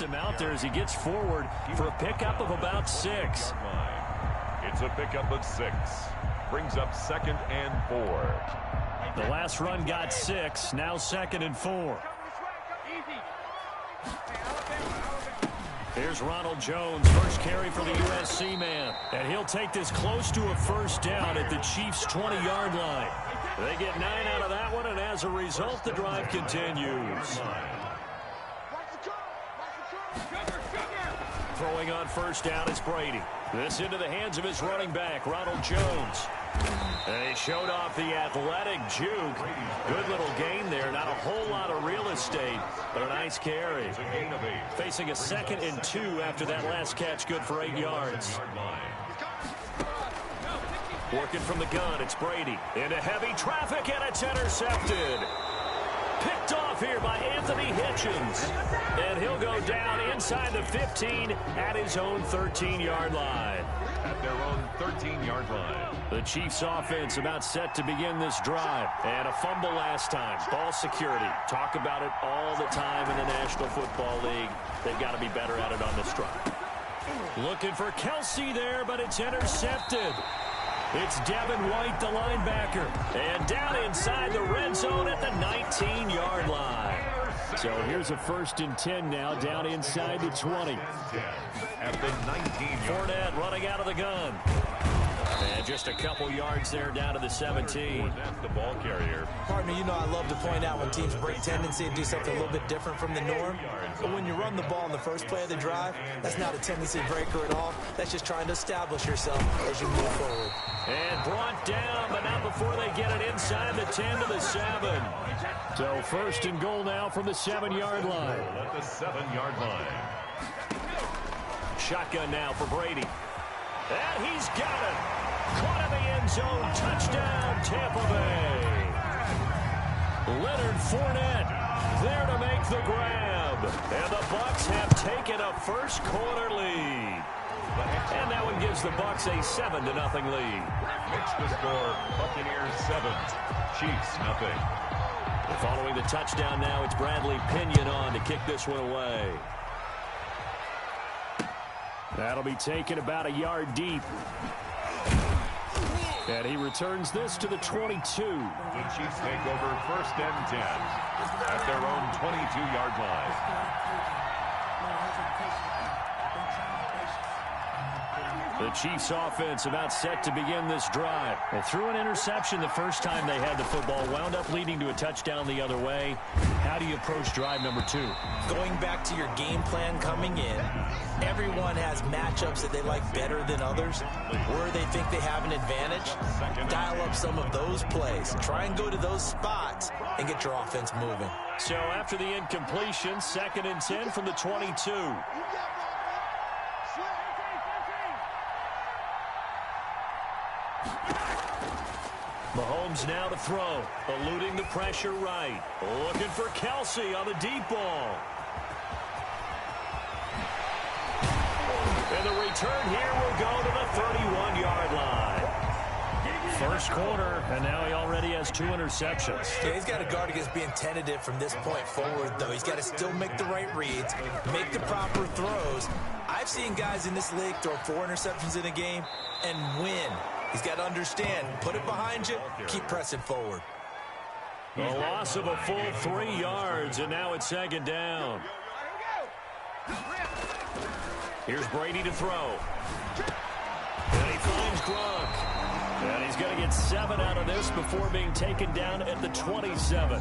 left him out there as he gets forward for a pickup of about 6. It's a pickup of 6. Brings up 2nd and 4. The last run got 6. Now 2nd and 4. Here's Ronald Jones, first carry for the USC man. And he'll take this close to a first down at the Chiefs' 20-yard line. They get 9 out of that one, and as a result, the drive continues. Throwing on first down is Brady. This into the hands of his running back, Ronald Jones. And he showed off the athletic juke. Good little gain there. Not a whole lot of real estate, but a nice carry. Facing a 2nd and 2 after that last catch, good for 8 yards. Working from the gun, it's Brady. Into heavy traffic, and it's intercepted. Picked off here by Anthony Hitchens. And he'll go down inside the 15 at his own 13-yard line. At their own 13-yard line. The Chiefs offense about set to begin this drive. And a fumble last time. Ball security. Talk about it all the time in the National Football League. They've got to be better at it on this drive. Looking for Kelsey there, but it's intercepted. It's Devin White, the linebacker. And down inside the red zone at the 19-yard line. So here's a 1st and 10 now, down inside the 20. At the 19. Fournette running out of the gun. And just a couple yards there down to the 17. That's the ball carrier. Partner, you know I love to point out when teams break tendency and do something a little bit different from the norm. But when you run the ball in the first play of the drive, that's not a tendency breaker at all. That's just trying to establish yourself as you move forward. And brought down, but not before they get it inside the 10 to the 7. So 1st and goal now from the 7-yard line. At the 7-yard line. Shotgun now for Brady. And he's got it. Caught in the end zone. Touchdown, Tampa Bay. Leonard Fournette there to make the grab. And the Bucs have taken a first quarter lead. And that one gives the Bucs a 7-0 lead. Makes the score Buccaneers 7, Chiefs nothing. Following the touchdown now, it's Bradley Pinion on to kick this one away. That'll be taken about a yard deep. And he returns this to the 22. The Chiefs take over 1st and 10 at their own 22-yard line. The Chiefs offense about set to begin this drive. They threw an interception the first time they had the football, wound up leading to a touchdown the other way. How do you approach drive number 2? Going back to your game plan coming in, everyone has matchups that they like better than others, where they think they have an advantage. Dial up some of those plays. Try and go to those spots and get your offense moving. So after the incompletion, 2nd and 10 from the 22. Mahomes now to throw, eluding the pressure right. Looking for Kelsey on the deep ball. And the return here will go to the 31-yard line. First quarter, and now he already has 2 interceptions. Yeah, he's got to guard against being tentative from this point forward, though. He's got to still make the right reads, make the proper throws. I've seen guys in this league throw 4 interceptions in a game and win. He's got to understand, put it behind you, keep pressing forward. A loss of a full 3 yards, and now it's 2nd down. Here's Brady to throw. And he finds Gronk. And he's going to get 7 out of this before being taken down at the 27.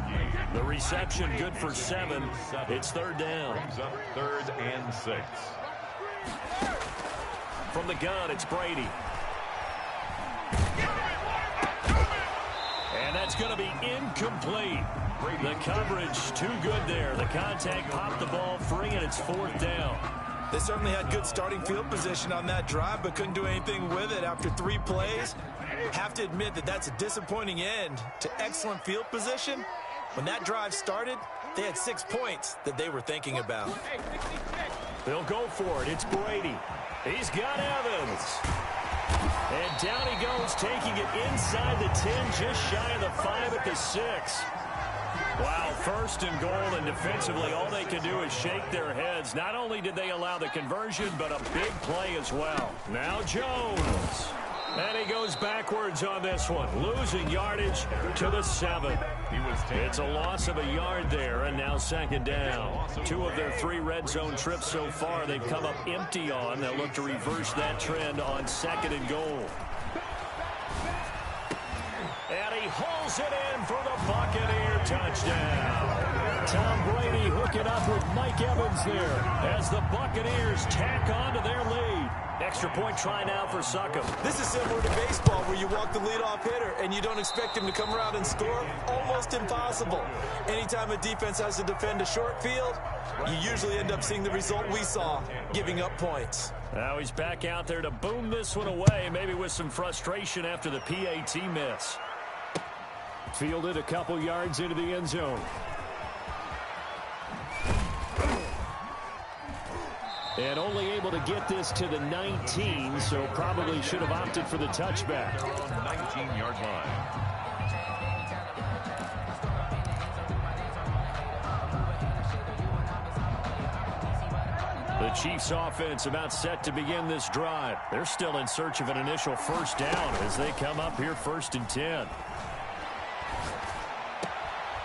The reception good for 7. It's 3rd down. 3rd and 6. From the gun, it's Brady. And that's going to be incomplete. The coverage too good there. The contact popped the ball free, and it's 4th down. They certainly had good starting field position on that drive, but couldn't do anything with it after 3 plays. Have to admit that that's a disappointing end to excellent field position. When that drive started, they had 6 points that they were thinking about. They'll go for it. It's Brady. He's got Evans. And down he goes, taking it inside the 10, just shy of the 5 at the 6. Wow, first and goal, and defensively, all they can do is shake their heads. Not only did they allow the conversion, but a big play as well. Now Jones. And he goes backwards on this one, losing yardage to the 7. It's a loss of a yard there, and now second down. 2 of their 3 red zone trips so far they've come up empty on. They'll look to reverse that trend on second and goal. And he hauls it in for the Buccaneer touchdown. Tom Brady hooking up with Mike Evans there as the Buccaneers tack on to their lead. Extra point try now for Succop. This is similar to baseball where you walk the leadoff hitter and you don't expect him to come around and score. Almost impossible. Anytime a defense has to defend a short field, you usually end up seeing the result we saw, giving up points. Now he's back out there to boom this one away, maybe with some frustration after the PAT miss. Fielded a couple yards into the end zone. And only able to get this to the 19, so probably should have opted for the touchback. 19-yard line. The Chiefs offense about set to begin this drive. They're still in search of an initial first down as they come up here 1st and 10.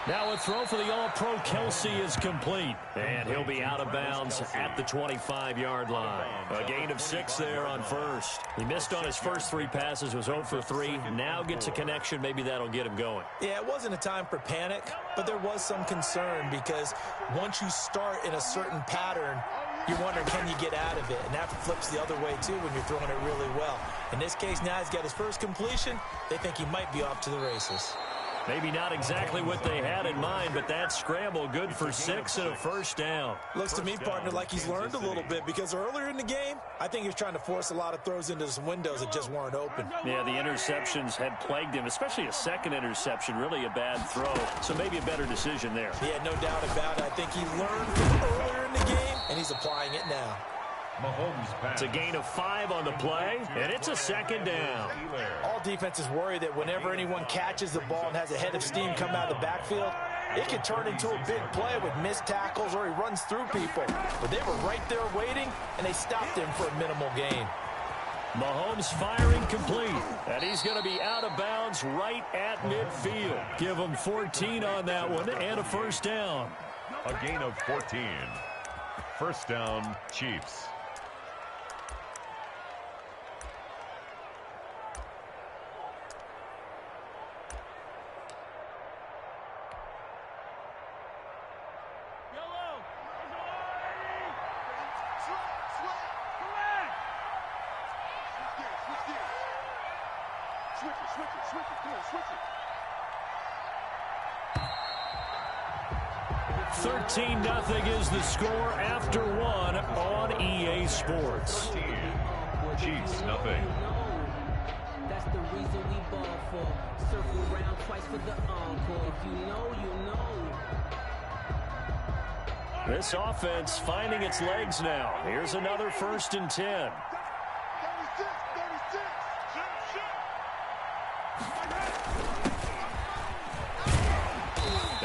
Now a throw for the All-Pro Kelsey is complete. And he'll be out of bounds at the 25-yard line. A gain of 6 there on first. He missed on his first 3 passes, was 0 for 3. Now gets a connection. Maybe that'll get him going. Yeah, it wasn't a time for panic, but there was some concern because once you start in a certain pattern, you're wondering, can you get out of it? And that flips the other way, too, when you're throwing it really well. In this case, now he's got his first completion. They think he might be off to the races. Maybe not exactly what they had in mind, but that scramble good for 6 and a first down. Looks to me, partner, like he's learned a little bit because earlier in the game, I think he was trying to force a lot of throws into some windows that just weren't open. Yeah, the interceptions had plagued him, especially a second interception, really a bad throw. So maybe a better decision there. Yeah, no doubt about it. I think he learned from earlier in the game, and he's applying it now. It's a gain of 5 on the play, and it's a second down. All defenses worry that whenever anyone catches the ball and has a head of steam come out of the backfield, it can turn into a big play with missed tackles or he runs through people. But they were right there waiting, and they stopped him for a minimal gain. Mahomes firing complete, and he's going to be out of bounds right at midfield. Give him 14 on that one and a first down. A gain of 14. First down, Chiefs. Nothing is the score after 1 on EA Sports. Chiefs, nothing. That's the reason we ball for. Circle around twice for the encore. If you know, you know. This offense finding its legs now. Here's another 1st and 10.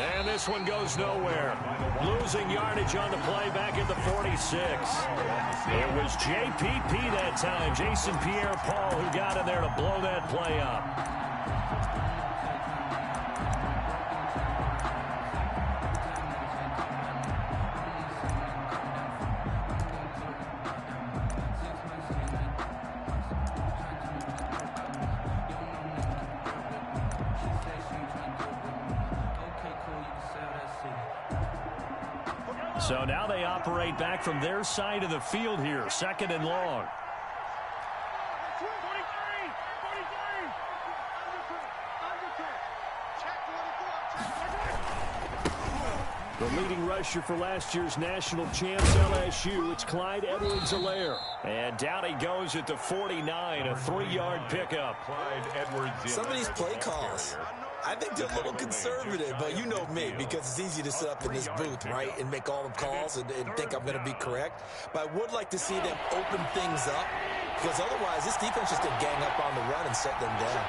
And this one goes nowhere. Losing yardage on the play back at the 46. It was JPP that time, Jason Pierre-Paul, who got in there to blow that play up. So now they operate back from their side of the field here, 2nd and long. The leading rusher for last year's national champs, LSU, it's Clyde Edwards-Helaire. And down he goes at the 49, a 3-yard pickup. Clyde Edwards. Some of these play calls, I think they're a little conservative, but you know me, because it's easy to sit up in this booth, right, and make all the calls and think I'm going to be correct. But I would like to see them open things up, because otherwise this defense just going to gang up on the run and set them down.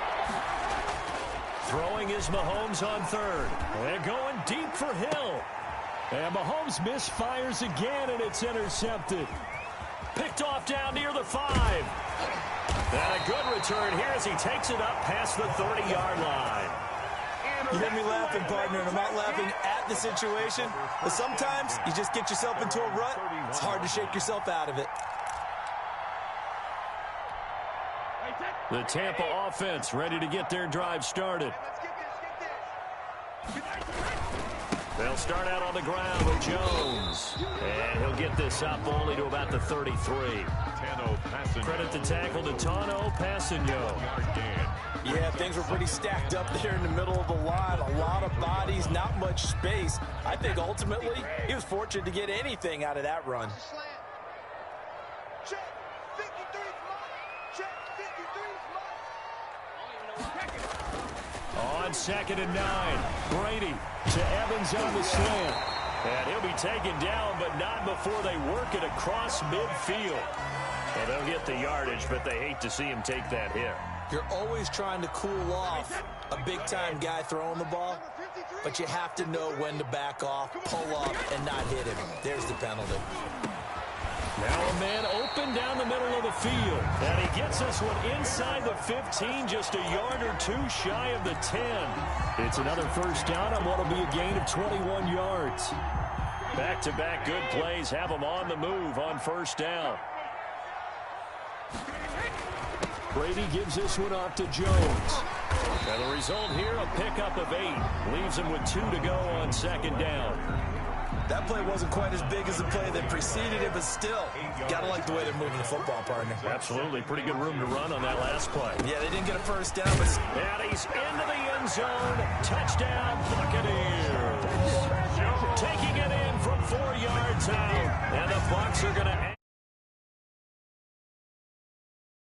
Throwing is Mahomes on third. And going deep for Hill. And Mahomes misfires again, and it's intercepted. Picked off down near the 5. And a good return here as he takes it up past the 30-yard line. You hear me laughing, partner, and I'm not laughing at the situation. But sometimes you just get yourself into a rut. It's hard to shake yourself out of it. The Tampa offense ready to get their drive started. They'll start out on the ground with Jones. And he'll get this up only to about the 33. Credit the tackle to Tano Passanio. Yeah, things were pretty stacked up there in the middle of the line. A lot of bodies, not much space. I think ultimately he was fortunate to get anything out of that run. On 2nd and 9, Brady to Evans on the slant. And he'll be taken down, but not before they work it across midfield. Well, they'll get the yardage, but they hate to see him take that hit. You're always trying to cool off a big-time guy throwing the ball, but you have to know when to back off, pull up, and not hit him. There's the penalty. Now a man open down the middle of the field. And he gets this one inside the 15, just a yard or two shy of the 10. It's another first down on what will be a gain of 21 yards. Back-to-back good plays have them on the move on first down. Brady gives this one off to Jones. And the result here, a pickup of 8. Leaves him with 2 to go on 2nd down. That play wasn't quite as big as the play that preceded it, but still, gotta like the way they're moving the football, partner. Absolutely. Pretty good room to run on that last play. Yeah, they didn't get a first down, but... And he's into the end zone. Touchdown, Buccaneers. Taking it in from 4 yards out. And the Bucs are going to